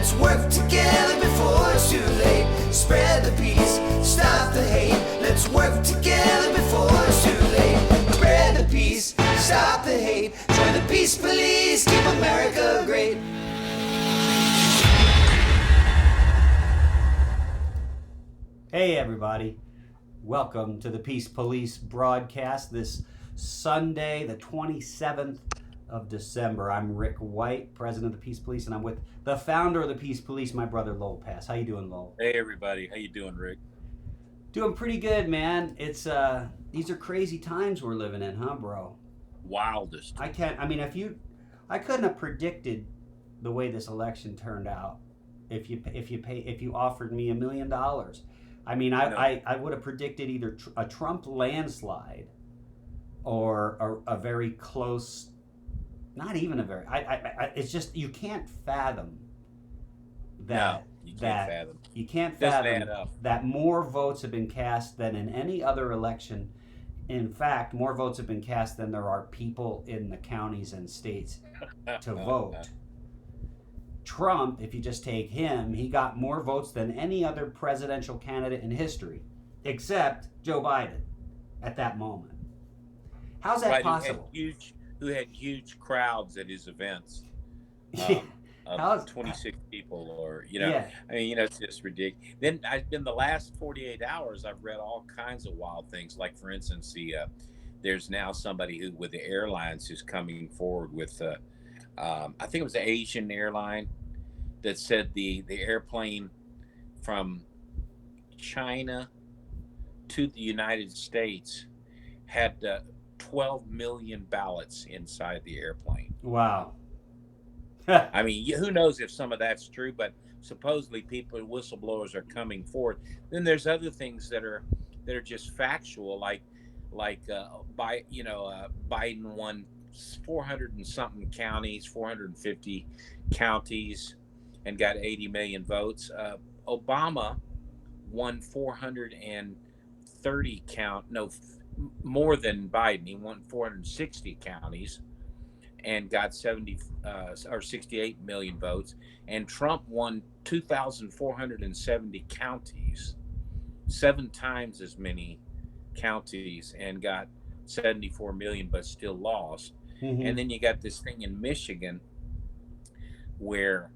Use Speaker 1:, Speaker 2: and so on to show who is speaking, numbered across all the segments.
Speaker 1: Let's work together before it's too late. Spread the peace, stop the hate. Let's work together before it's too late. Spread the peace, stop the hate. Join the peace police, keep America great.
Speaker 2: Hey everybody, welcome to the Peace Police broadcast this Sunday, the 27th of December. I'm Rick White, president of the Peace Police, and I'm with the founder of the Peace Police, my brother Lowell Pass. How you doing, Lowell?
Speaker 3: Hey everybody, how you doing, Rick?
Speaker 2: Doing pretty good, man. It's these are crazy times we're living in, huh, bro?
Speaker 3: Wildest.
Speaker 2: I couldn't have predicted the way this election turned out if you offered me $1 million. I mean, I would have predicted either a Trump landslide or a very close, not even a very, it's just, you can't fathom that.
Speaker 3: No, you can't fathom.
Speaker 2: You can't
Speaker 3: Doesn't
Speaker 2: fathom
Speaker 3: add up.
Speaker 2: that more votes have been cast than in any other election. In fact, more votes have been cast than there are people in the counties and states to vote. Trump, if you just take him, he got more votes than any other presidential candidate in history, except Joe Biden at that moment. How's that possible?
Speaker 3: Who had huge crowds at his events. Of 26 people, or
Speaker 2: Yeah.
Speaker 3: I mean, it's just ridiculous. Then in the last 48 hours, I've read all kinds of wild things. Like, for instance, there's now somebody who with the airlines who's coming forward with, I think it was an Asian airline that said the airplane from China to the United States had 12 million ballots inside the airplane.
Speaker 2: Wow.
Speaker 3: I mean, who knows if some of that's true, but supposedly whistleblowers are coming forward. Then there's other things that are just factual, like Biden won 400 and something counties, 450 counties, and got 80 million votes. Obama won 430 more than Biden. He won 460 counties and got 68 million votes. And Trump won 2,470 counties, 7 times as many counties, and got 74 million, but still lost. Mm-hmm. And then you got this thing in Michigan where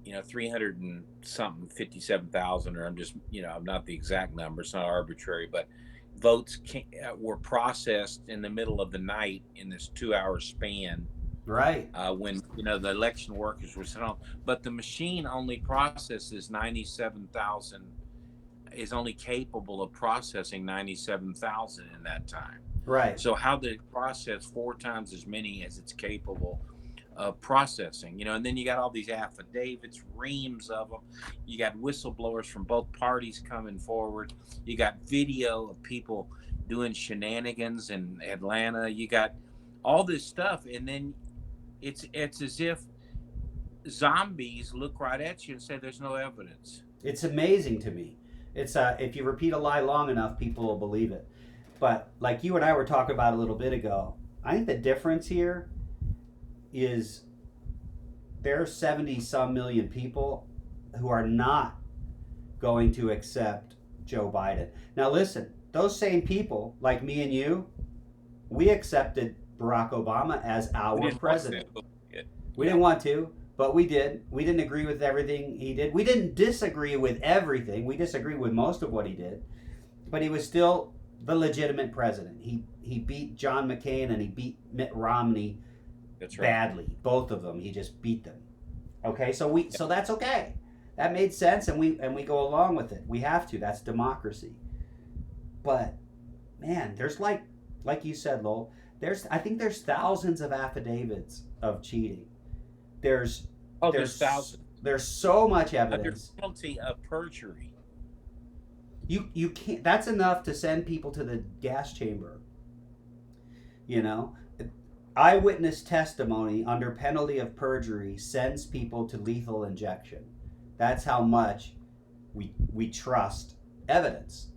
Speaker 3: 300 and something 57,000, or I'm not the exact number, it's not arbitrary, but votes were processed in the middle of the night in this 2-hour span,
Speaker 2: right?
Speaker 3: When the election workers were sent home, but the machine only processes 97,000, is only capable of processing 97,000 in that time.
Speaker 2: Right.
Speaker 3: So how did it process 4 times as many as it's capable of processing? And then you got all these affidavits, reams of them. You got whistleblowers from both parties coming forward. You got video of people doing shenanigans in Atlanta. You got all this stuff, and then it's as if zombies look right at you and say there's no evidence.
Speaker 2: It's amazing to me. It's if you repeat a lie long enough, people will believe it. But like you and I were talking about a little bit ago, I think the difference here is there are 70 some million people who are not going to accept Joe Biden. Now listen, those same people, like me and you, we accepted Barack Obama as our president. We didn't want to, but we did. We didn't agree with everything he did. We didn't disagree with everything. We disagreed with most of what he did, but he was still the legitimate president. He beat John McCain and he beat Mitt Romney.
Speaker 3: That's right.
Speaker 2: Badly. Both of them. He just beat them. Okay, so that's okay. That made sense, and we go along with it. We have to. That's democracy. But man, there's like you said, Lowell, I think there's thousands of affidavits of cheating. There's
Speaker 3: thousands.
Speaker 2: There's so much evidence.
Speaker 3: Under penalty of perjury.
Speaker 2: You can't. That's enough to send people to the gas chamber. Eyewitness testimony under penalty of perjury sends people to lethal injection. That's how much we trust evidence.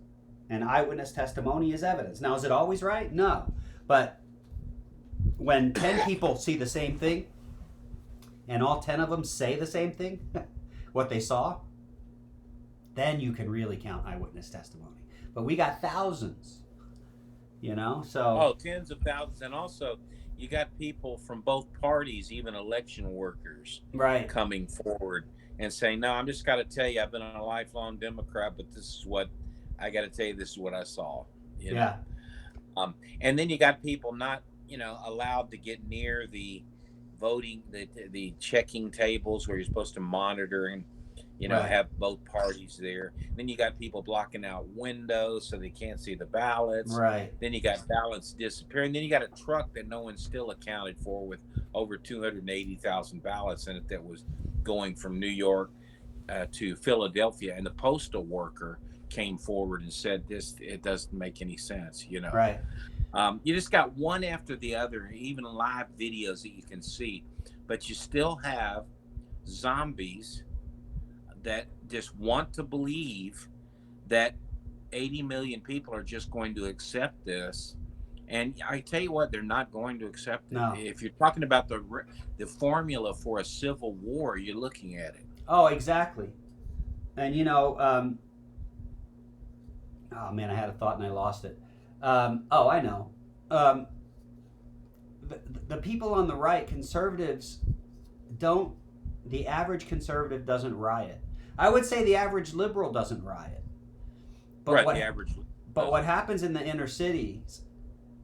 Speaker 2: And eyewitness testimony is evidence. Now, is it always right? No. But when 10 people see the same thing and all 10 of them say the same thing, what they saw, then you can really count eyewitness testimony. But we got thousands, so.
Speaker 3: Oh, tens of thousands. And also, you got people from both parties, even election workers,
Speaker 2: Right.
Speaker 3: coming forward and saying, no, I'm just got to tell you, I've been a lifelong Democrat, but this is what I got to tell you, this is what I saw.
Speaker 2: Yeah.
Speaker 3: And then you got people not, allowed to get near the voting, the checking tables where you're supposed to monitor and,
Speaker 2: Right.
Speaker 3: have both parties there. Then you got people blocking out windows so they can't see the ballots.
Speaker 2: Right.
Speaker 3: Then you got ballots disappearing. Then you got a truck that no one's still accounted for with over 280,000 ballots in it that was going from New York to Philadelphia. And the postal worker came forward and said, it doesn't make any sense,
Speaker 2: Right.
Speaker 3: You just got one after the other, even live videos that you can see. But you still have zombies that just want to believe that 80 million people are just going to accept this. And I tell you what, they're not going to accept it.
Speaker 2: No.
Speaker 3: If you're talking about the formula for a civil war, you're looking at it.
Speaker 2: Oh, exactly. And oh man, I had a thought and I lost it. I know. The people on the right, conservatives, the average conservative doesn't riot. I would say the average liberal doesn't riot. But
Speaker 3: The average.
Speaker 2: But what happens in the inner cities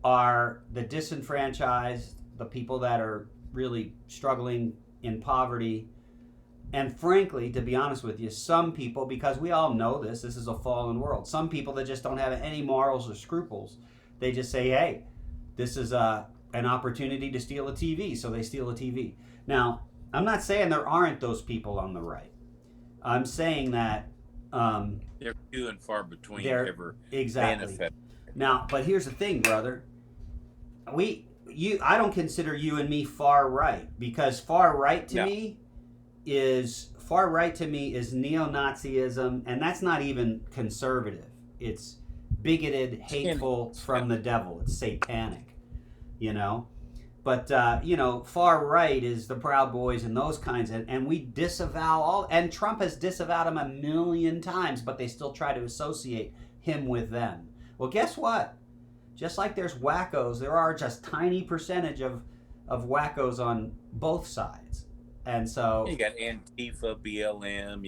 Speaker 2: are the disenfranchised, the people that are really struggling in poverty. And frankly, to be honest with you, some people, because we all know this is a fallen world, some people that just don't have any morals or scruples, they just say, hey, this is an opportunity to steal a TV, so they steal a TV. Now, I'm not saying there aren't those people on the right. I'm saying that
Speaker 3: they're few and far between ever
Speaker 2: exactly.
Speaker 3: manifest.
Speaker 2: Now, but here's the thing, brother. I don't consider you and me far right, because far right to me is neo-Nazism, and that's not even conservative. It's bigoted, hateful, from the devil. It's satanic, But, far right is the Proud Boys and those kinds, and we disavow all, and Trump has disavowed them a million times, but they still try to associate him with them. Well, guess what? Just like there's wackos, there are just tiny percentage of wackos on both sides. And so...
Speaker 3: You got Antifa, BLM,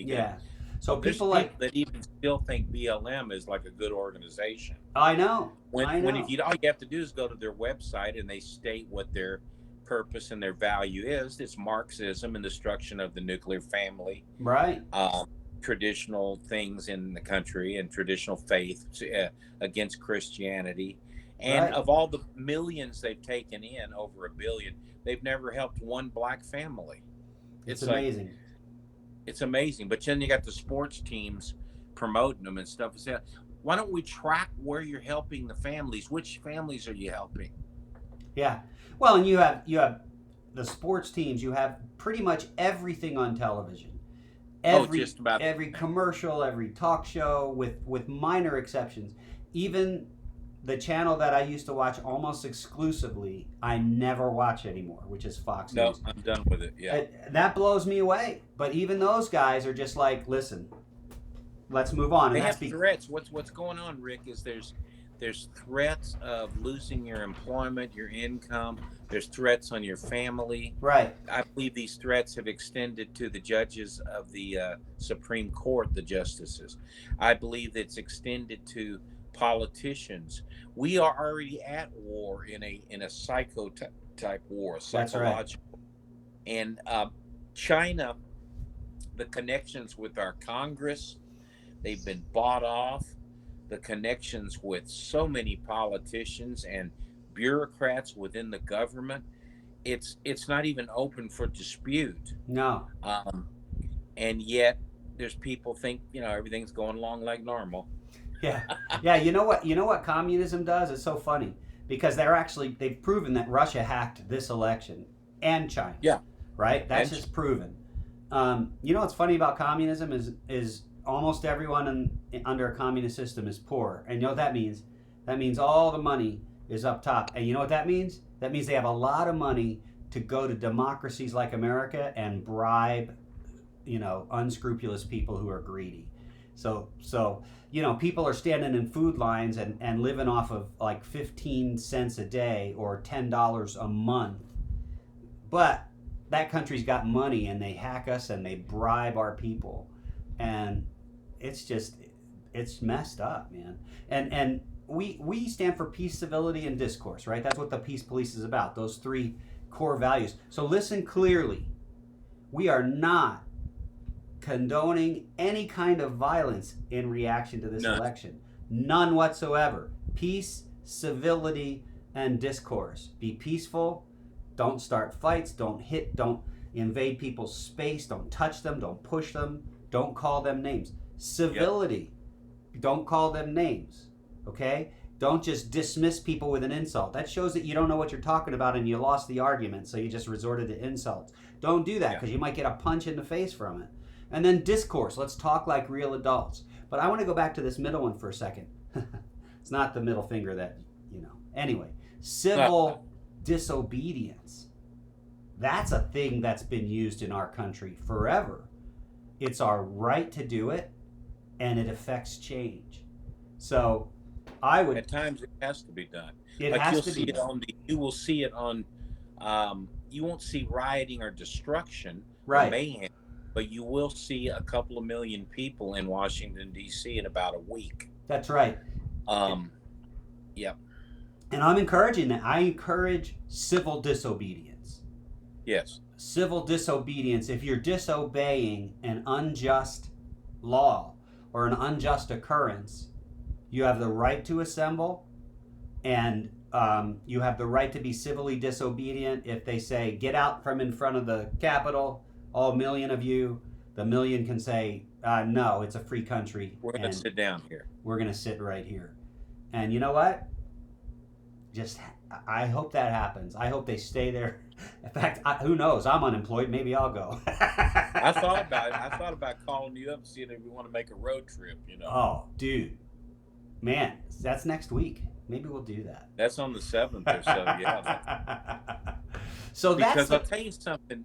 Speaker 2: So
Speaker 3: there's
Speaker 2: people like...
Speaker 3: that even still think BLM is like a good organization.
Speaker 2: I know.
Speaker 3: When all you have to do is go to their website and they state what their purpose and their value is. It's Marxism and destruction of the nuclear family.
Speaker 2: Right.
Speaker 3: Traditional things in the country and traditional faith against Christianity. And
Speaker 2: Right.
Speaker 3: of all the millions they've taken in, over 1 billion, they've never helped one black family.
Speaker 2: It's amazing.
Speaker 3: It's amazing. But then you got the sports teams promoting them and stuff. Why don't we track where you're helping the families? Which families are you helping?
Speaker 2: Yeah. Well, and you have the sports teams. You have pretty much everything on television.
Speaker 3: Just about
Speaker 2: every commercial, every talk show, with minor exceptions. Even the channel that I used to watch almost exclusively, I never watch anymore, which is Fox News.
Speaker 3: No, I'm done with it. Yeah.
Speaker 2: That blows me away. But even those guys are just like, listen, let's move on.
Speaker 3: They
Speaker 2: And
Speaker 3: have threats. What's going on, Rick, is there's threats of losing your employment, your income. There's threats on your family.
Speaker 2: Right.
Speaker 3: I believe these threats have extended to the judges of the Supreme Court, the justices. I believe it's extended to politicians. We are already at war in a psycho type war, psychological. Right. And China, the connections with our Congress, they've been bought off. The connections with so many politicians and bureaucrats within the government, it's not even open for dispute.
Speaker 2: No.
Speaker 3: And yet there's people think everything's going along like normal.
Speaker 2: Yeah. Yeah. You know what communism does? It's so funny because they've proven that Russia hacked this election and China.
Speaker 3: Yeah.
Speaker 2: Right. That's just proven. What's funny about communism is almost everyone under a communist system is poor. And you know what that means? That means all the money is up top. And you know what that means? That means they have a lot of money to go to democracies like America and bribe, unscrupulous people who are greedy. So people are standing in food lines and living off of like 15 cents a day or $10 a month. But that country's got money and they hack us and they bribe our people. And it's messed up, man. And we stand for peace, civility, and discourse, right? That's what the Peace Police is about, those three core values. So listen clearly. We are not condoning any kind of violence in reaction to this election. None whatsoever. Peace, civility, and discourse. Be peaceful. Don't start fights. Don't hit. Don't invade people's space. Don't touch them. Don't push them. Don't call them names. Civility. Yep. Don't call them names. Okay? Don't just dismiss people with an insult. That shows that you don't know what you're talking about and you lost the argument, so you just resorted to insults. Don't do that because you might get a punch in the face from it. And then discourse. Let's talk like real adults. But I want to go back to this middle one for a second. It's not the middle finger that, Anyway, civil disobedience. That's a thing that's been used in our country forever. It's our right to do it, and it affects change. So I would...
Speaker 3: At times it has to be done.
Speaker 2: You
Speaker 3: will see it on... you won't see rioting or destruction
Speaker 2: right.
Speaker 3: or mayhem, but you will see a couple of million people in Washington, D.C. in about a week.
Speaker 2: That's right.
Speaker 3: Yep.
Speaker 2: And I'm encouraging that. I encourage civil disobedience.
Speaker 3: Yes.
Speaker 2: Civil disobedience. If you're disobeying an unjust law or an unjust occurrence, you have the right to assemble, and you have the right to be civilly disobedient. If they say, get out from in front of the Capitol, all million of you, the million can say, no, it's a free country.
Speaker 3: We're going to sit down here.
Speaker 2: We're going to sit right here. And you know what? I hope that happens. I hope they stay there. In fact, who knows? I'm unemployed. Maybe I'll go.
Speaker 3: I thought about it. I thought about calling you up and seeing if we want to make a road trip,
Speaker 2: Oh, dude. Man, that's next week. Maybe we'll do that.
Speaker 3: That's on the 7th or so, yeah.
Speaker 2: So
Speaker 3: because I'll tell you something.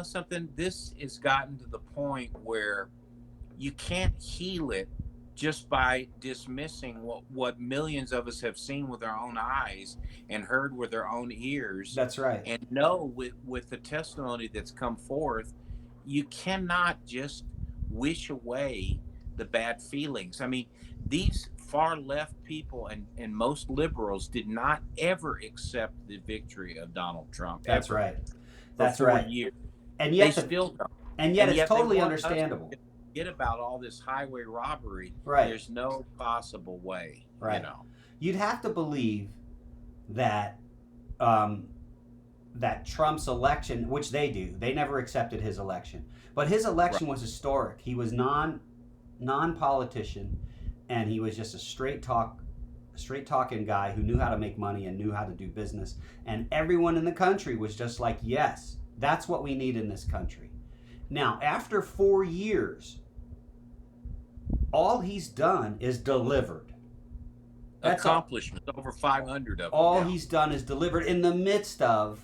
Speaker 3: Something, this has gotten to the point where you can't heal it just by dismissing what millions of us have seen with our own eyes and heard with our own ears.
Speaker 2: That's right.
Speaker 3: And know with the testimony that's come forth, you cannot just wish away the bad feelings. I mean, these far left people and most liberals did not ever accept the victory of Donald Trump.
Speaker 2: That's
Speaker 3: ever,
Speaker 2: right. That's
Speaker 3: for 4
Speaker 2: right.
Speaker 3: years.
Speaker 2: And yet
Speaker 3: they still don't.
Speaker 2: And yet
Speaker 3: and
Speaker 2: it's totally understandable.
Speaker 3: Forget about all this highway robbery.
Speaker 2: Right.
Speaker 3: There's no possible way.
Speaker 2: Right. You'd have to believe that that Trump's election, which they do, they never accepted his election, but his election was historic. He was non-politician, and he was just a straight talking guy who knew how to make money and knew how to do business. And everyone in the country was just like, yes, that's what we need in this country. Now, after 4 years, all he's done is delivered.
Speaker 3: That's accomplishments, over 500 of them.
Speaker 2: All he's done is delivered in the midst of,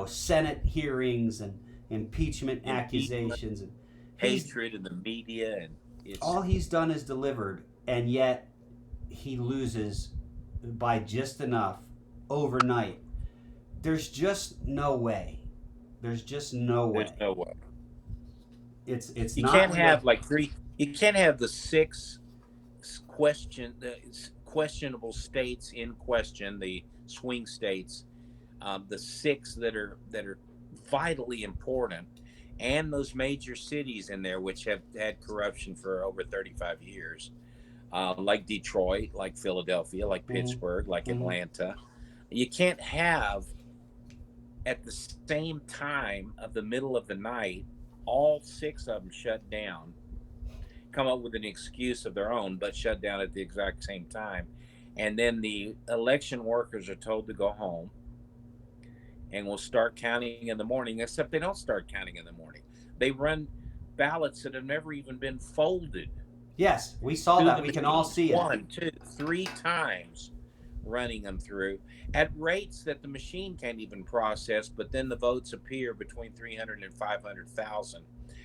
Speaker 2: Senate hearings and impeachment accusations and
Speaker 3: hatred in the media, and
Speaker 2: all he's done is delivered, and yet he loses by just enough overnight. There's just no way. There's just no way.
Speaker 3: There's no way.
Speaker 2: It's
Speaker 3: you
Speaker 2: not.
Speaker 3: Can't have like three. You can't have the 6 questionable states in question, the swing states, the 6 that are vitally important, and those major cities in there which have had corruption for over 35 years, like Detroit, like Philadelphia, like Pittsburgh, like Atlanta. You can't have at the same time of the middle of the night all 6 of them shut down, come up with an excuse of their own, but shut down at the exact same time. And then the election workers are told to go home and will start counting in the morning, except they don't start counting in the morning. They run ballots that have never even been folded.
Speaker 2: Yes, we saw that. We can all see it.
Speaker 3: 1, 2, 3 times running them through at rates that the machine can't even process, but then the votes appear between 300 and 500,000.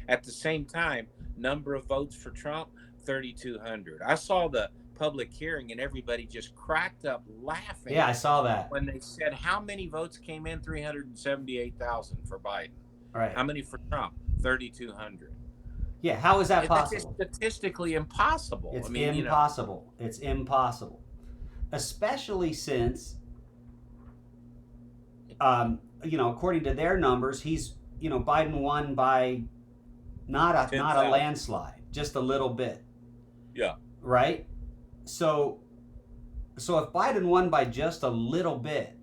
Speaker 3: At the same time, number of votes for Trump, 3,200. I saw the public hearing and everybody just cracked up laughing.
Speaker 2: Yeah, I saw that.
Speaker 3: When they said how many votes came in, 378,000 for Biden.
Speaker 2: Right.
Speaker 3: How many for Trump? 3,200.
Speaker 2: Yeah, how is that
Speaker 3: That's just
Speaker 2: possible?
Speaker 3: statistically impossible.
Speaker 2: It's
Speaker 3: I mean,
Speaker 2: impossible. It's impossible. Especially since, according to their numbers, Biden won by not a
Speaker 3: 10,000.
Speaker 2: landslide, just a little bit.
Speaker 3: Yeah.
Speaker 2: Right? So if Biden won by just a little bit,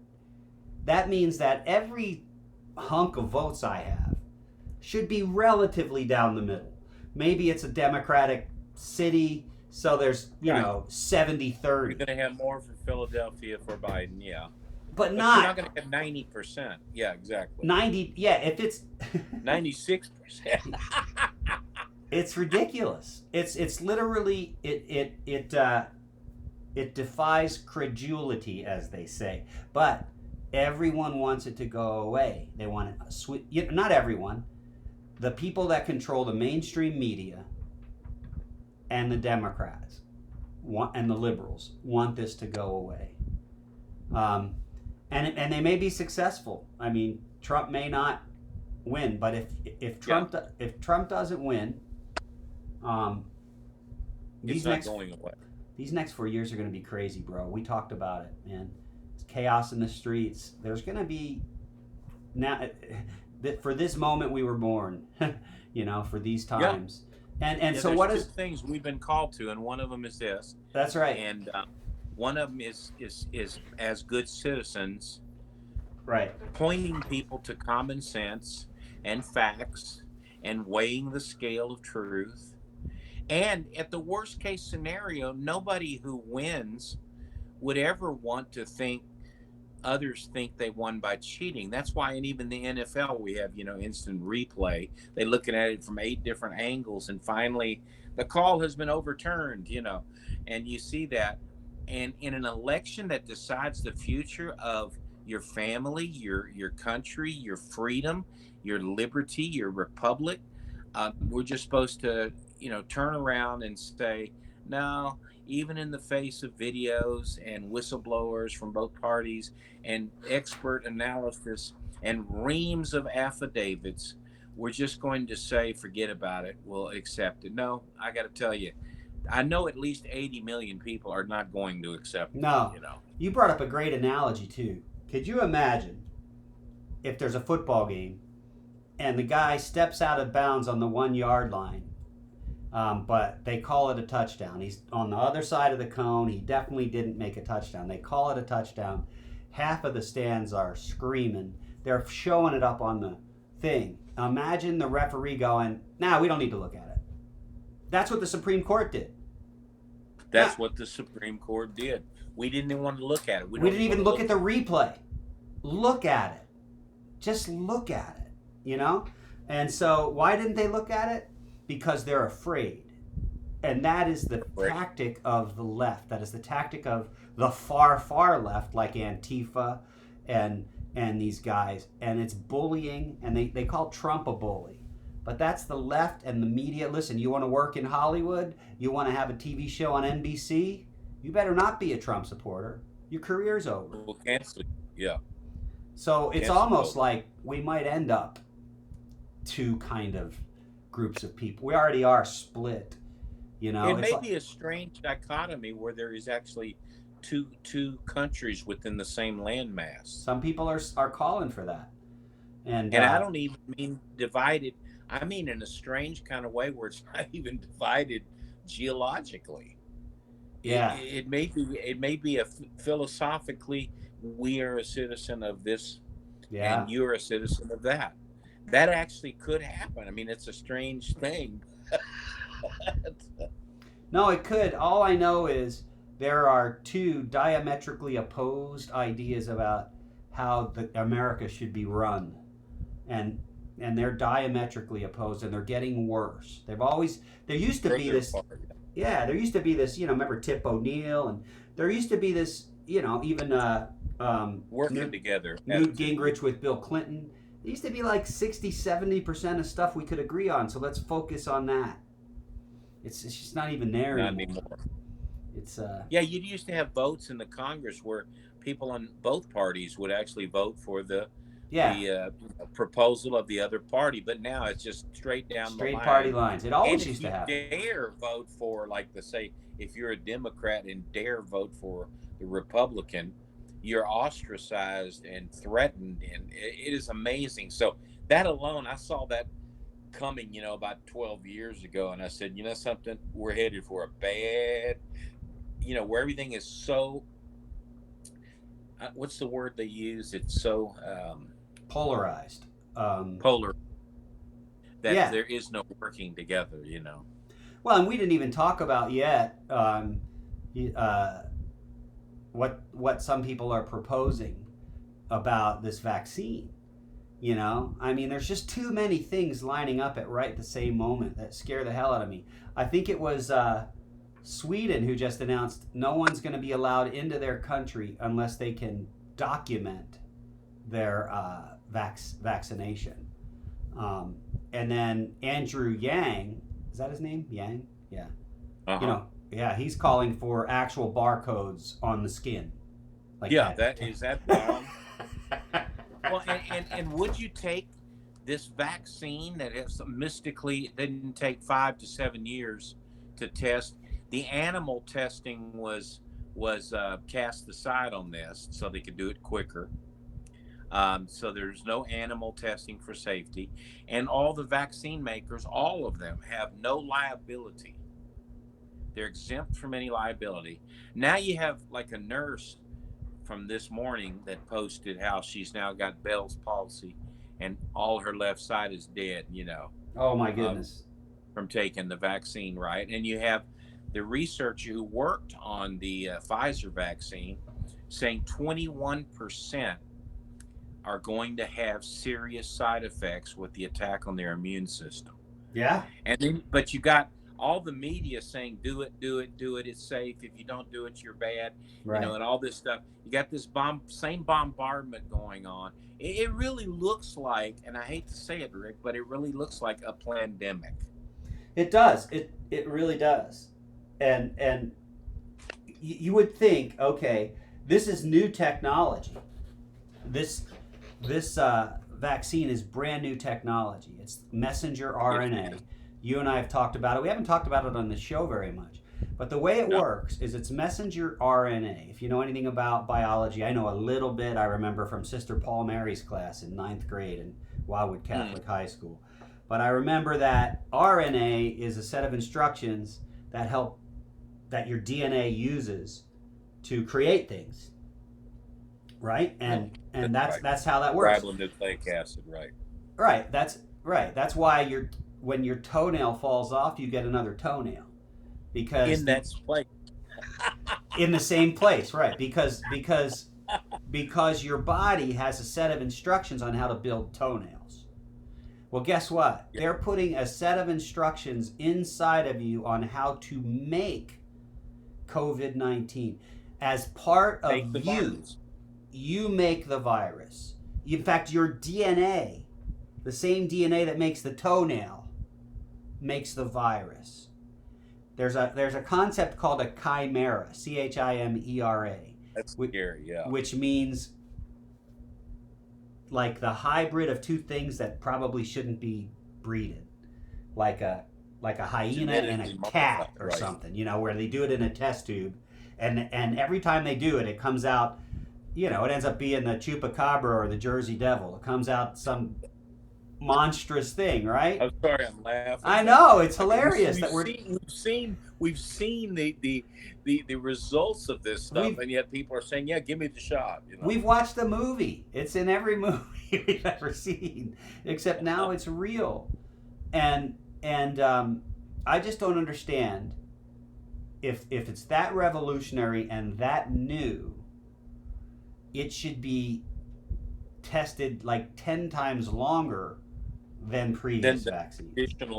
Speaker 2: that means that every hunk of votes I have should be relatively down the middle. Maybe it's a Democratic city, so there's, 70-30.
Speaker 3: You're going to have more for Philadelphia for Biden, yeah.
Speaker 2: But
Speaker 3: You're
Speaker 2: not
Speaker 3: not going to have 90%. Yeah, exactly.
Speaker 2: 90. Yeah, if it's
Speaker 3: 96%.
Speaker 2: it's ridiculous. It's literally it defies credulity, as they say. But everyone wants it to go away. They want it not everyone. The people that control the mainstream media and the Democrats and the liberals want this to go away. And they may be successful. I mean, Trump may not win, but if Trump doesn't win,
Speaker 3: It's not going away.
Speaker 2: These next 4 years are going to be crazy, bro. We talked about it, man. It's chaos in the streets. There's going to be for this moment we were born, for these times. And so what is
Speaker 3: things we've been called to, and one of them is this.
Speaker 2: That's right.
Speaker 3: And one of them is as good citizens,
Speaker 2: right,
Speaker 3: pointing people to common sense and facts and weighing the scale of truth. And at the worst case scenario, nobody who wins would ever want to think others think they won by cheating. That's why in even the NFL we have, instant replay. They're looking at it from 8 different angles, and finally the call has been overturned, and you see that. And in an election that decides the future of your family, your country, your freedom, your liberty, your republic, we're just supposed to turn around and say, no, even in the face of videos and whistleblowers from both parties and expert analysis and reams of affidavits, we're just going to say, forget about it, we'll accept it. No, I got to tell you, I know at least 80 million people are not going to accept it.
Speaker 2: No. You brought up a great analogy, too. Could you imagine if there's a football game and the guy steps out of bounds on the 1-yard line, but they call it a touchdown. He's on the other side of the cone. He definitely didn't make a touchdown. They call it a touchdown. Half of the stands are screaming. They're showing it up on the thing. Imagine the referee going, "Nah, we don't need to look at it." That's what the Supreme Court did.
Speaker 3: That's what the Supreme Court did. We didn't even want to look at it.
Speaker 2: We didn't even look at the replay. Look at it. Just look at it, And so why didn't they look at it? Because they're afraid. And that is the tactic of the left. That is the tactic of the far, far left, like Antifa and these guys. And it's bullying, and they call Trump a bully. But that's the left and the media. Listen, you want to work in Hollywood? You want to have a TV show on NBC? You better not be a Trump supporter. Your career's over.
Speaker 3: We'll cancel it. Yeah.
Speaker 2: So it's almost like we might end up 2 kind of groups of people. We already are split. It
Speaker 3: may be a strange dichotomy where there is actually two countries within the same landmass.
Speaker 2: Some people are calling for that. And
Speaker 3: I don't even mean divided. I mean in a strange kind of way where it's not even divided geologically.
Speaker 2: Yeah.
Speaker 3: It may be philosophically, we are a citizen of this, and you're a citizen of that. That actually could happen. I mean, it's a strange thing.
Speaker 2: No, it could. All I know is there are 2 diametrically opposed ideas about how America should be run, and they're diametrically opposed, and they're getting worse. There used to be this. Yeah, there used to be this. Remember Tip O'Neill, and there used to be this even
Speaker 3: Working together.
Speaker 2: Newt Gingrich with Bill Clinton. It used to be like 60-70% of stuff we could agree on, so let's focus on that. It's just not even there
Speaker 3: Not
Speaker 2: anymore.
Speaker 3: anymore.
Speaker 2: It's
Speaker 3: Yeah, you used to have votes in the Congress where people on both parties would actually vote for the proposal of the other party, but now it's just straight down the
Speaker 2: straight
Speaker 3: line.
Speaker 2: party lines. It always
Speaker 3: And
Speaker 2: used
Speaker 3: if
Speaker 2: to happen.
Speaker 3: you dare vote for, like, say, if you're a Democrat and dare vote for the Republican, you're ostracized and threatened, and it is amazing. So that alone, I saw that coming, about 12 years ago, and I said, something, we're headed for a bad, where everything is so, what's the word they use? It's so
Speaker 2: Polarized.
Speaker 3: polar that
Speaker 2: Yeah.
Speaker 3: there is no working together,
Speaker 2: Well, and we didn't even talk about yet what some people are proposing about this vaccine. I mean, there's just too many things lining up at right the same moment that scare the hell out of me. I think it was Sweden who just announced no one's going to be allowed into their country unless they can document their vaccination. And then Andrew Yang, is that his name? Yang? Yeah.
Speaker 3: Uh-huh.
Speaker 2: He's calling for actual barcodes on the skin. Like
Speaker 3: is that wrong? Well, and would you take this vaccine that has mystically didn't take 5 to 7 years to test? The animal testing was cast aside on this so they could do it quicker. So there's no animal testing for safety, and all the vaccine makers, all of them, have no liability. They're exempt from any liability. Now you have like a nurse from this morning that posted how she's now got Bell's palsy and all her left side is dead,
Speaker 2: Oh my goodness.
Speaker 3: from taking the vaccine, right? And you have the researcher who worked on the Pfizer vaccine saying 21% are going to have serious side effects with the attack on their immune system.
Speaker 2: Yeah.
Speaker 3: And then, but you got all the media saying, do it, it's safe. If you don't do it, you're bad.
Speaker 2: Right.
Speaker 3: And all this stuff. You got this same bombardment going on. It really looks like, and I hate to say it, Rick, but it really looks like a pandemic.
Speaker 2: It does. It really does. And you would think, okay, this is new technology. This vaccine is brand new technology. It's messenger RNA. You and I have talked about it. We haven't talked about it on the show very much. But the way it works is it's messenger RNA. If you know anything about biology, I know a little bit. I remember from Sister Paul Mary's class in 9th grade in Wildwood Catholic High School. But I remember that RNA is a set of instructions that your DNA uses to create things. Right? And that's how that works.
Speaker 3: Ribonucleic acid, right.
Speaker 2: Right. That's why when your toenail falls off, you get another toenail. Because
Speaker 3: in that place.
Speaker 2: In the same place, right? Because your body has a set of instructions on how to build toenails. Well, guess what?
Speaker 3: Yeah.
Speaker 2: They're putting a set of instructions inside of you on how to make COVID-19 as part of you.
Speaker 3: Virus.
Speaker 2: You make the virus. In fact, your DNA, the same DNA that makes the toenail, makes the virus. There's a concept called a chimera, chimera.
Speaker 3: That's scary, yeah.
Speaker 2: Which means like the hybrid of two things that probably shouldn't be breeded, like a hyena and a cat or something. Where they do it in a test tube, and every time they do it, it comes out. It ends up being the chupacabra or the Jersey Devil. It comes out some monstrous thing, right?
Speaker 3: I'm sorry, I'm laughing.
Speaker 2: I know, it's hilarious
Speaker 3: we've seen the results of this stuff, and yet people are saying, "Yeah, give me the shot."
Speaker 2: We've watched the movie. It's in every movie we've ever seen, except now it's real, and I just don't understand if it's that revolutionary and that new. It should be tested like 10 times longer than previous vaccines.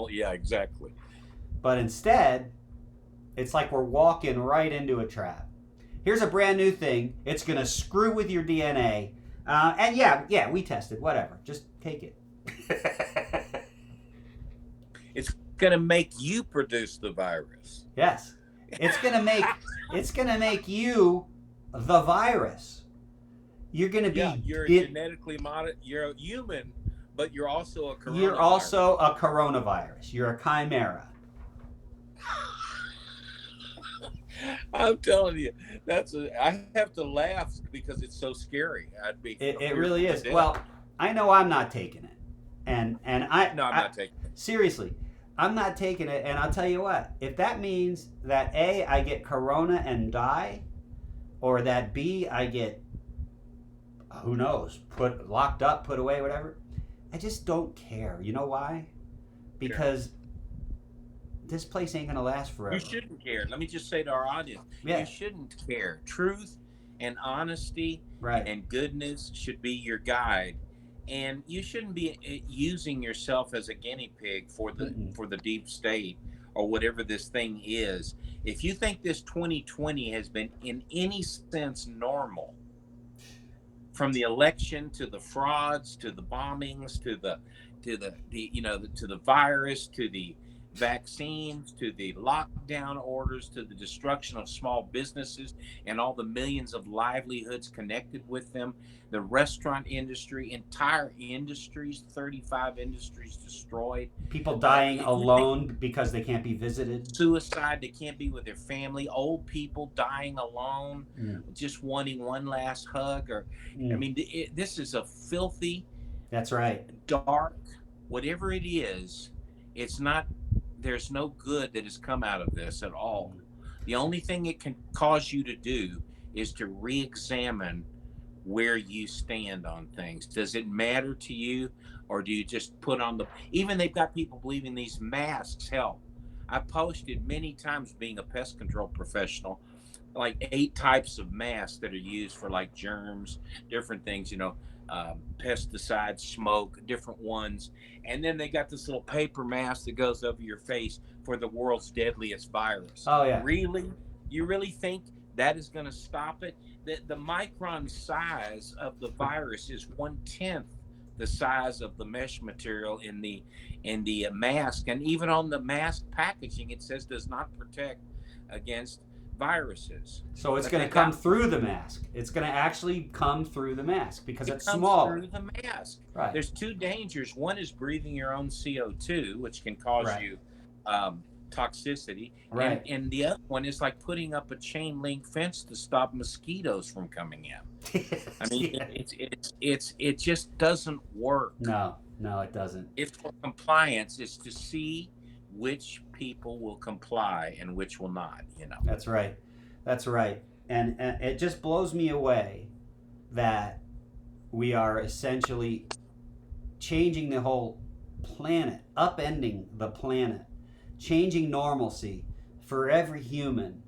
Speaker 3: Yeah, exactly.
Speaker 2: But instead, it's like we're walking right into a trap. Here's a brand new thing. It's going to screw with your DNA. And yeah, we tested. Whatever. Just take it.
Speaker 3: It's going to make you produce the virus.
Speaker 2: Yes. It's going to make you the virus. You're going to be
Speaker 3: you're genetically you're a human, but you're also a coronavirus.
Speaker 2: You're also a coronavirus. You're a chimera.
Speaker 3: I'm telling you, I have to laugh because it's so scary.
Speaker 2: It really is. Well, I know I'm not taking it, and
Speaker 3: no, I'm not taking it.
Speaker 2: Seriously, I'm not taking it, and I'll tell you what. If that means that A, I get corona and die, or that B, I get, who knows, locked up, put away, whatever, I just don't care. You know why? Because this place ain't gonna last forever.
Speaker 3: You shouldn't care. Let me just say to our audience, you shouldn't care. Truth and honesty and goodness should be your guide, and you shouldn't be using yourself as a guinea pig for the deep state or whatever this thing is. If you think this 2020 has been in any sense normal, from the election to the frauds to the bombings to the virus to the vaccines to the lockdown orders to the destruction of small businesses and all the millions of livelihoods connected with them, the restaurant industry, entire industries, 35 industries destroyed,
Speaker 2: people dying alone because they can't be visited,
Speaker 3: suicide, they can't be with their family, old people dying alone, just wanting one last hug, or I mean, this is a filthy,
Speaker 2: that's right,
Speaker 3: dark, whatever it is, it's not. There's no good that has come out of this at all. The only thing it can cause you to do is to re-examine where you stand on things. Does it matter to you, or do you just put on even they've got people believing these masks help. I posted many times, being a pest control professional, like 8 types of masks that are used for like germs, different things, pesticides, smoke, different ones. And then they got this little paper mask that goes over your face for the world's deadliest virus.
Speaker 2: Oh, yeah.
Speaker 3: Really? You really think that is going to stop it? The micron size of the virus is 1/10 the size of the mesh material in the mask. And even on the mask packaging, it says does not protect against viruses.
Speaker 2: So it's going to come through the mask. It's going to actually come through the mask because it's small.
Speaker 3: Through the mask.
Speaker 2: Right.
Speaker 3: There's 2 dangers. One is breathing your own CO2, which can cause you toxicity.
Speaker 2: Right.
Speaker 3: And the other one is like putting up a chain link fence to stop mosquitoes from coming in. I mean, it just doesn't work.
Speaker 2: No, it doesn't.
Speaker 3: It's for compliance. It's to see which people will comply and which will not,
Speaker 2: That's right. And it just blows me away that we are essentially changing the whole planet, upending the planet, changing normalcy for every human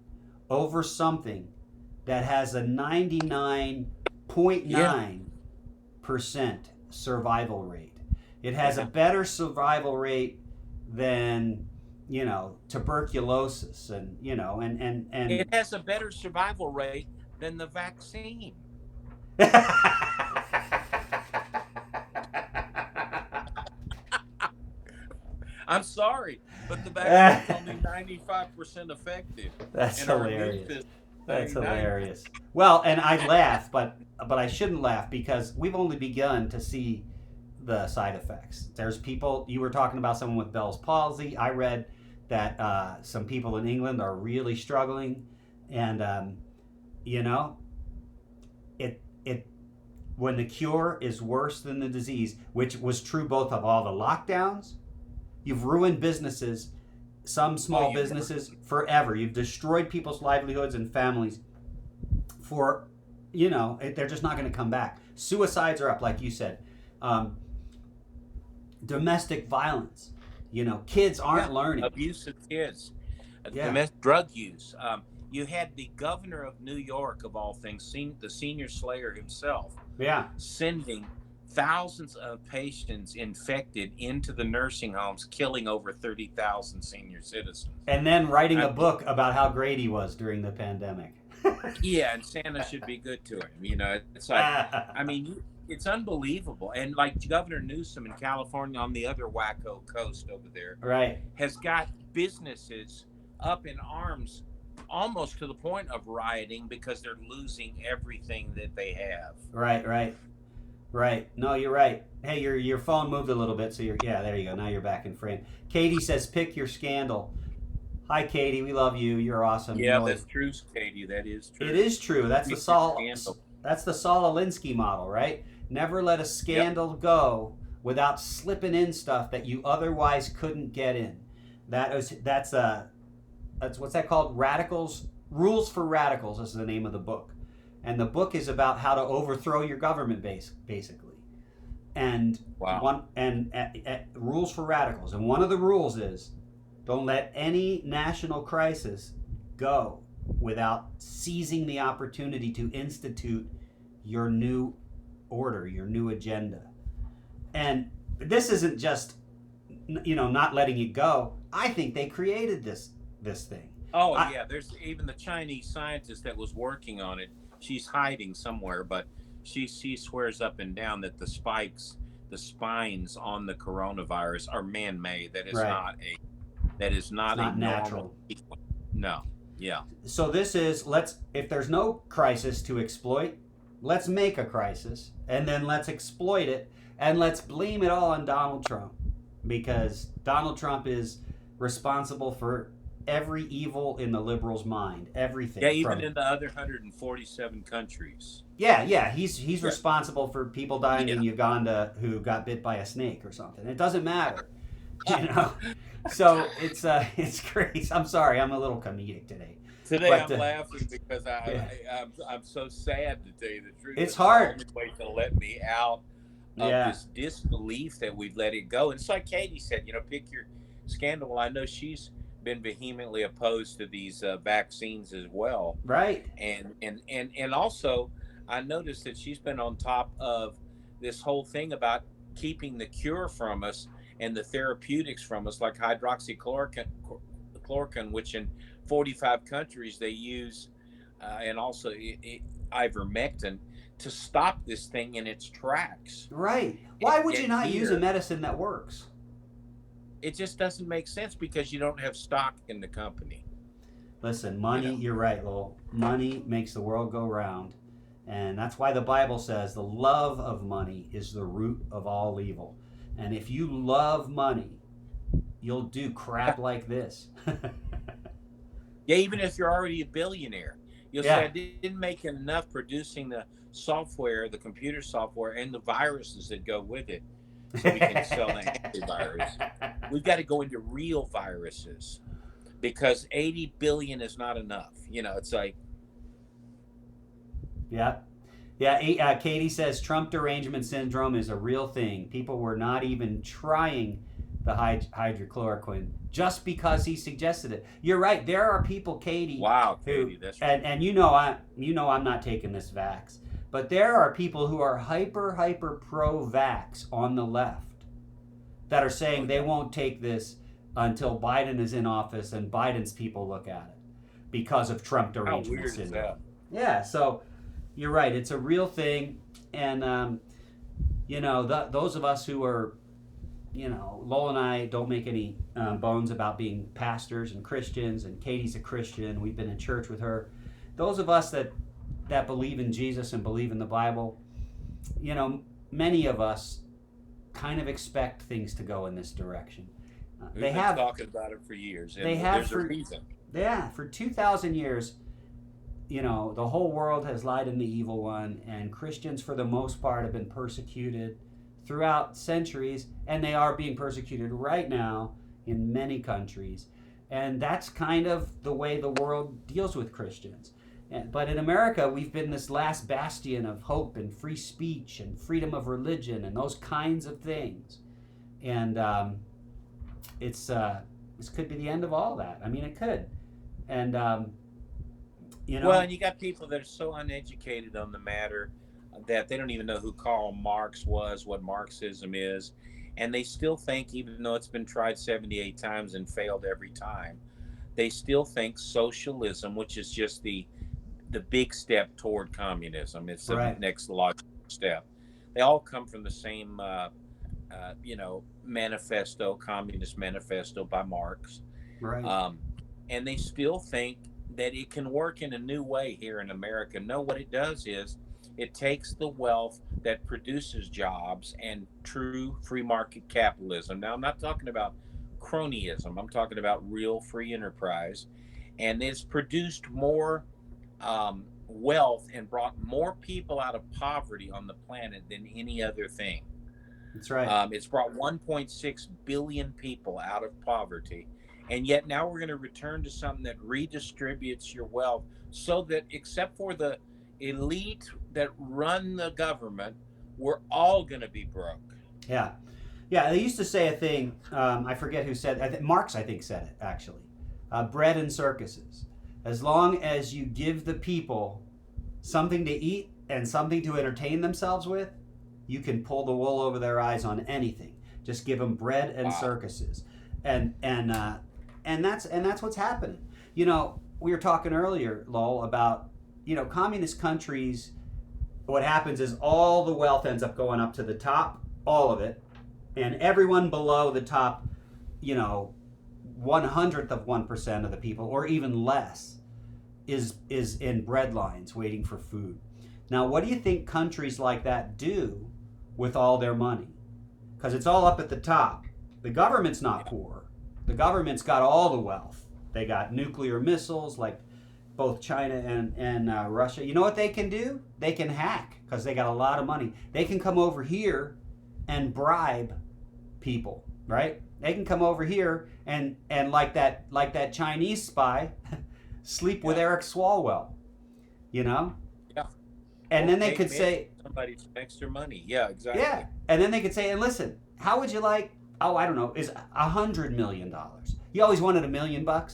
Speaker 2: over something that has a 99.9% survival rate. It has a better survival rate than tuberculosis and
Speaker 3: it has a better survival rate than the vaccine. I'm sorry, but the vaccine is only 95% effective.
Speaker 2: That's hilarious. That's hilarious. Well, and I laugh, but I shouldn't laugh because we've only begun to see the side effects. There's people, you were talking about someone with Bell's palsy. I read that some people in England are really struggling, and it when the cure is worse than the disease, which was true both of all the lockdowns. You've ruined businesses, some small businesses, forever. You've destroyed people's livelihoods and families for, they're just not going to come back. Suicides are up, like you said. Domestic violence. Kids aren't learning.
Speaker 3: Abuse of kids. Domestic drug use. You had the governor of New York, of all things, the senior slayer himself, sending thousands of patients infected into the nursing homes, killing over 30,000 senior citizens.
Speaker 2: And then writing a book about how great he was during the pandemic.
Speaker 3: Yeah, and Santa should be good to him. It's like, I mean, it's unbelievable. And like Governor Newsom in California on the other wacko coast over there
Speaker 2: Right,
Speaker 3: has got businesses up in arms almost to the point of rioting because they're losing everything that they have.
Speaker 2: right. No, you're right. Hey, your phone moved a little bit, so yeah, there you go. Now you're back in frame. Katie says, "Pick your scandal." Hi, Katie. We love you. You're awesome.
Speaker 3: Yeah, that's true, Katie. That is true.
Speaker 2: It is true. That's the
Speaker 3: Pick your
Speaker 2: Saul.
Speaker 3: scandal.
Speaker 2: That's the Saul Alinsky model, right? Never let a scandal go without slipping in stuff that you otherwise couldn't get in. That's what's that called? Radicals. Rules for Radicals is the name of the book, and the book is about how to overthrow your government base, basically. And
Speaker 3: Wow.
Speaker 2: rules for radicals, and one of the rules is don't let any national crisis go without seizing the opportunity to institute your new order, your new agenda. And this isn't just not letting it go. I think they created this thing.
Speaker 3: Oh, yeah. There's even the Chinese scientist that was working on it. She's hiding somewhere, but she swears up and down that the spines on the coronavirus are man-made. That is
Speaker 2: Right.
Speaker 3: that is not
Speaker 2: It's
Speaker 3: a
Speaker 2: not natural.
Speaker 3: normal sequence. No. Yeah.
Speaker 2: So this is if there's no crisis to exploit, let's make a crisis and then let's exploit it and let's blame it all on Donald Trump, because Donald Trump is responsible for every evil in the liberals' mind, everything.
Speaker 3: Yeah, even in the other 147 countries.
Speaker 2: Yeah, he's responsible for people dying in
Speaker 3: Yeah.
Speaker 2: Uganda who got bit by a snake or something. It doesn't matter, you know. So it's crazy. I'm sorry, I'm a little comedic today.
Speaker 3: Today
Speaker 2: But,
Speaker 3: I'm laughing because
Speaker 2: yeah.
Speaker 3: I'm so sad, to tell you the truth.
Speaker 2: It's hard.
Speaker 3: The only way to let me out of
Speaker 2: Yeah.
Speaker 3: this disbelief that we've let it go. And it's like Katie said, pick your scandal. Well, I know she's been vehemently opposed to these vaccines as well.
Speaker 2: Right.
Speaker 3: And also, I noticed that she's been on top of this whole thing about keeping the cure from us and the therapeutics from us, like hydroxychloroquine, which in 45 countries they use, and also ivermectin, to stop this thing in its tracks.
Speaker 2: Right. Why would you not use a
Speaker 3: here,
Speaker 2: medicine that works?
Speaker 3: it just doesn't make sense because you don't have stock in the company.
Speaker 2: Listen, money, you're right, Lowell. Money makes the world go round. And that's why the Bible says the love of money is the root of all evil. And if you love money, you'll do crap like this.
Speaker 3: Yeah, even if you're already a billionaire, you'll say, I didn't make enough producing the software, the computer software, and the viruses that go with it, so we can sell the antivirus. We've got to go into real viruses because 80 billion is not enough. It's like.
Speaker 2: Yeah. Katie says Trump derangement syndrome is a real thing. People were not even trying the hydrochloroquine just because he suggested it. You're right. There are people, Katie.
Speaker 3: Wow, Katie, that's right.
Speaker 2: And I'm not taking this vax, but there are people who are hyper pro-vax on the left that are saying they won't take this until Biden is in office and Biden's people look at it because of Trump derangement syndrome.
Speaker 3: Is that?
Speaker 2: Yeah, so you're right. It's a real thing, and those of us who are, Lowell and I don't make any bones about being pastors and Christians, and Katie's a Christian. We've been in church with her. Those of us that believe in Jesus and believe in the Bible, many of us kind of expect things to go in this direction.
Speaker 3: We've been talking about it for years, and there's a reason.
Speaker 2: Yeah, for 2,000 years. The whole world has lied in the evil one, and Christians, for the most part, have been persecuted throughout centuries, and they are being persecuted right now in many countries. And that's kind of the way the world deals with Christians. But in America, we've been this last bastion of hope and free speech and freedom of religion and those kinds of things. And this could be the end of all that. I mean, it could. And
Speaker 3: well, and you got people that are so uneducated on the matter that they don't even know who Karl Marx was, what Marxism is, and they still think, even though it's been tried 78 times and failed every time, they still think socialism, which is just the the big step toward communism. It's the
Speaker 2: Right.
Speaker 3: next logical step. They all come from the same, manifesto, Communist Manifesto by Marx.
Speaker 2: Right.
Speaker 3: And they still think that it can work in a new way here in America. No, what it does is it takes the wealth that produces jobs and true free market capitalism. Now, I'm not talking about cronyism, I'm talking about real free enterprise. And it's produced more wealth and brought more people out of poverty on the planet than any other thing.
Speaker 2: That's right.
Speaker 3: It's brought 1.6 billion people out of poverty. And yet now we're going to return to something that redistributes your wealth so that, except for the elite that run the government, we're all going to be broke.
Speaker 2: Yeah. Yeah, they used to say a thing, I forget who said it, Marx, I think, said it, actually. Bread and circuses. As long as you give the people something to eat and something to entertain themselves with, you can pull the wool over their eyes on anything. Just give them bread and circuses. And that's what's happening. You know, we were talking earlier, Lowell, about, communist countries. What happens is all the wealth ends up going up to the top, all of it, and everyone below the top, 1/100th of 1% of the people, or even less, is in bread lines waiting for food. Now, what do you think countries like that do with all their money? Because it's all up at the top. The government's not poor. The government's got all the wealth. They got nuclear missiles, like both China and Russia. You know what they can do? They can hack, because they got a lot of money. They can come over here and bribe people, right? They can come over here and like that Chinese spy, sleep with Eric Swalwell,
Speaker 3: Yeah.
Speaker 2: And then they could say
Speaker 3: somebody extra money. Yeah, exactly.
Speaker 2: Yeah, and then they could say, and listen, how would you like? Oh, I don't know. Is $100 million? You always wanted $1 million. How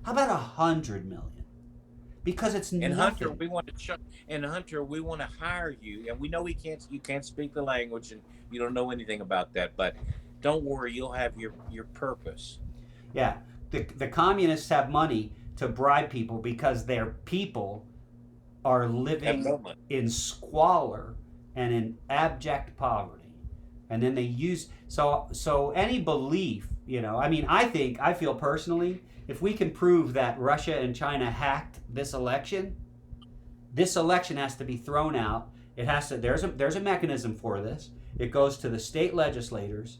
Speaker 2: about $100 million? Because it's
Speaker 3: and
Speaker 2: nothing.
Speaker 3: Hunter, we want to hire you, and we know you can't speak the language, and you don't know anything about that. But don't worry, you'll have your purpose.
Speaker 2: Yeah, the communists have money to bribe people because their people are living in squalor and in abject poverty, and then they use so any belief, I feel personally, if we can prove that Russia and China hacked this election has to be thrown out. It has to. There's a mechanism for this. It goes to the state legislatures,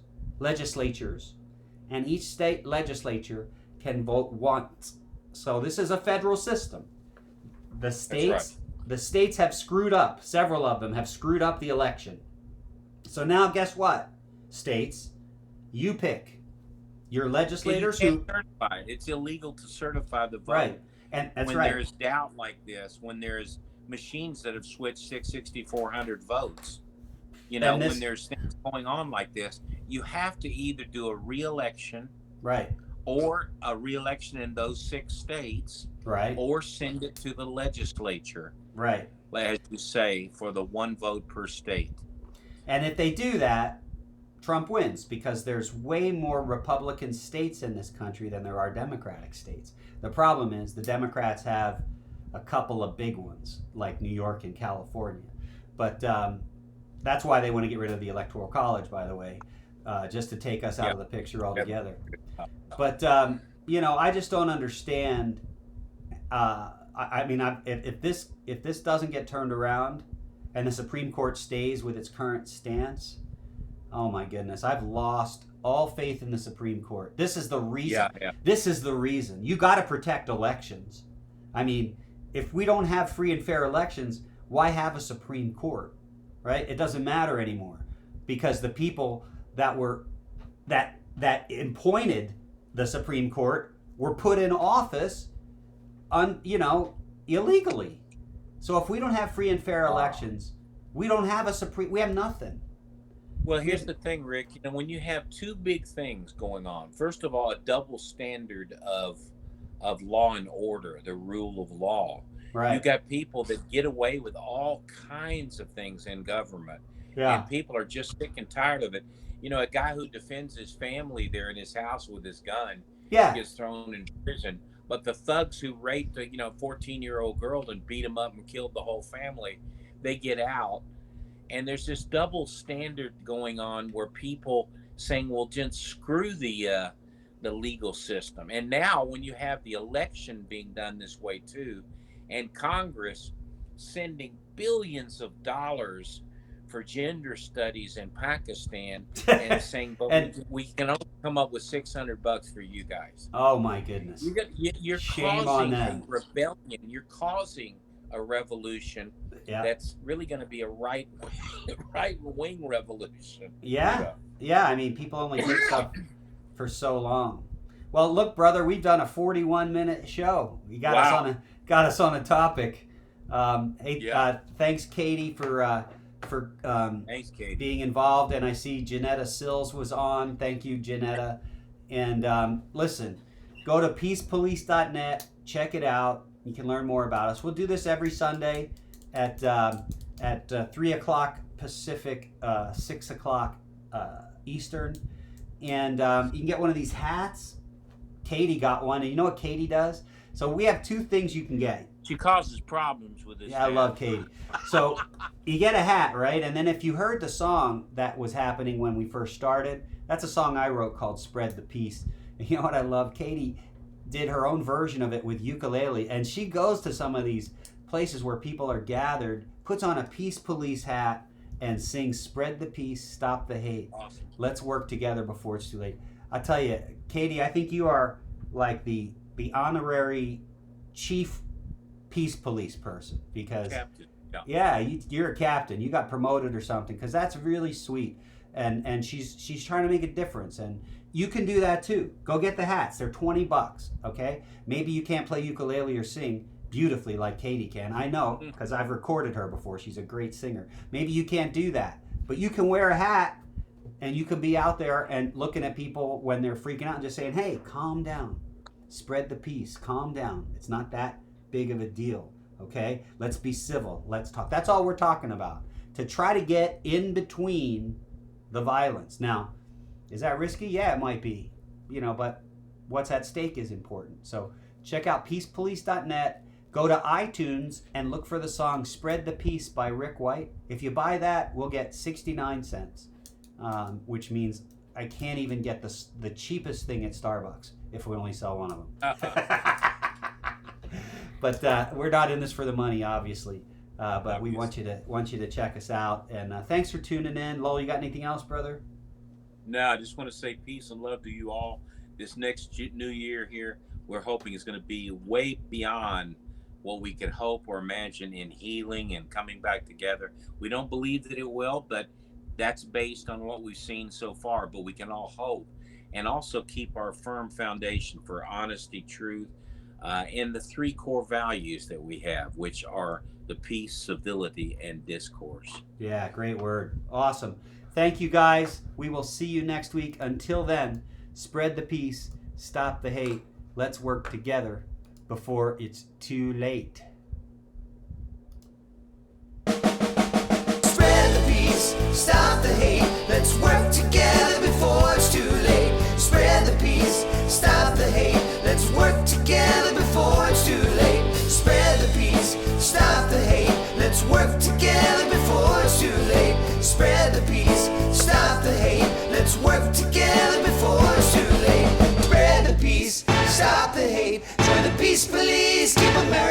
Speaker 2: and each state legislature can vote once. So this is a federal system. The states have screwed up. Several of them have screwed up the election. So now guess what? States, you pick your legislators
Speaker 3: who certify it. It's illegal to certify the vote.
Speaker 2: Right. And that's
Speaker 3: when
Speaker 2: right.
Speaker 3: there's doubt like this, when there's machines that have switched 6,400 votes, when there's things going on like this, you have to either do a re-election,
Speaker 2: right,
Speaker 3: or a re-election in those 6 states,
Speaker 2: right,
Speaker 3: or send it to the legislature,
Speaker 2: right,
Speaker 3: as you say, for the 1 vote per state.
Speaker 2: And if they do that, Trump wins, because there's way more Republican states in this country than there are Democratic states. The problem is the Democrats have a couple of big ones, like New York and California. But that's why they want to get rid of the Electoral College, by the way, just to take us out of the picture altogether. But, I just don't understand. If this doesn't get turned around and the Supreme Court stays with its current stance, oh my goodness, I've lost all faith in the Supreme Court. This is the reason.
Speaker 3: Yeah.
Speaker 2: This is the reason. You got to protect elections. I mean, if we don't have free and fair elections, why have a Supreme Court, right? It doesn't matter anymore, because the people that appointed the Supreme Court were put in office illegally. So if we don't have free and fair elections, we don't have we have nothing.
Speaker 3: Well, here's the thing, Rick. When you have 2 big things going on, first of all, a double standard of law and order, the rule of law.
Speaker 2: Right.
Speaker 3: You got people that get away with all kinds of things in government, and people are just sick and tired of it. A guy who defends his family there in his house with his gun, gets thrown in prison. But the thugs who raped a 14-year-old girl and beat him up and killed the whole family, they get out. And there's this double standard going on where people saying, well, just screw the legal system. And now when you have the election being done this way too, and Congress sending billions of dollars for gender studies in Pakistan and saying, but
Speaker 2: And-
Speaker 3: we can only come up with $600 for you guys.
Speaker 2: Oh my goodness.
Speaker 3: You're
Speaker 2: Shame on
Speaker 3: causing a
Speaker 2: them.
Speaker 3: rebellion. You're causing a revolution
Speaker 2: Yeah.
Speaker 3: that's really going to be a right wing revolution.
Speaker 2: Yeah. Yeah. I mean, people only take stuff for so long. Well, look, brother, we've done a 41-minute show. You got
Speaker 3: Wow.
Speaker 2: got us on a topic. Hey,
Speaker 3: Yeah.
Speaker 2: Thanks, Katie, for
Speaker 3: Thanks, Katie.
Speaker 2: being involved. And I see Janetta Sills was on. Thank you, Janetta. And listen, go to peacepolice.net. Check it out. You can learn more about us. We'll do this every Sunday at 3 o'clock Pacific, 6 o'clock Eastern. And you can get one of these hats. Katie got one. And you know what Katie does? So we have two things you can get.
Speaker 3: She causes problems with this.
Speaker 2: Yeah, I love Katie. So you get a hat, right? And then if you heard the song that was happening when we first started, that's a song I wrote called Spread the Peace. And you know what I love? Katie did her own version of it with ukulele. And she goes to some of these places where people are gathered, puts on a Peace Police hat, and sings Spread the Peace, Stop the Hate.
Speaker 3: Awesome.
Speaker 2: Let's work together before it's too late. I tell you, Katie, I think you are like the honorary chief peace police person, because
Speaker 3: Captain.
Speaker 2: yeah, you're a captain. You got promoted or something, because that's really sweet. And she's trying to make a difference, and you can do that too. Go get the hats. They're $20. Okay, maybe you can't play ukulele or sing beautifully like Katie can. I know, because I've recorded her before. She's a great singer. Maybe you can't do that, but you can wear a hat, and you can be out there and looking at people when they're freaking out and just saying, hey, calm down, spread the peace, calm down. It's not that big of a deal. Okay, let's be civil, let's talk. That's all we're talking about, to try to get in between the violence. Now, is that risky? Yeah, it might be, but what's at stake is important. So check out peacepolice.net. Go to iTunes and look for the song Spread the Peace by Rick White. If you buy that, we'll get 69 cents, which means I can't even get the cheapest thing at Starbucks if we only sell one of them. But we're not in this for the money, obviously. But we want you to check us out. And thanks for tuning in. Lowell, you got anything else, brother?
Speaker 3: No, I just want to say peace and love to you all. This next new year here, we're hoping is going to be way beyond what we could hope or imagine in healing and coming back together. We don't believe that it will, but that's based on what we've seen so far. But we can all hope, and also keep our firm foundation for honesty, truth, and the three core values that we have, which are the peace, civility, and discourse.
Speaker 2: Yeah, great word. Awesome. Thank you, guys. We will see you next week. Until then, spread the peace, stop the hate. Let's work together before it's too late.
Speaker 1: Spread the peace, stop the hate. Let's work together before it's too late. Spread the peace, stop the hate. Let's work together before it's too late. Spread the peace, stop the hate. Let's work together before it's too late. Spread the peace, stop the hate. Let's work together before it's too late. Spread the peace, stop the hate. Join the peace police, keep America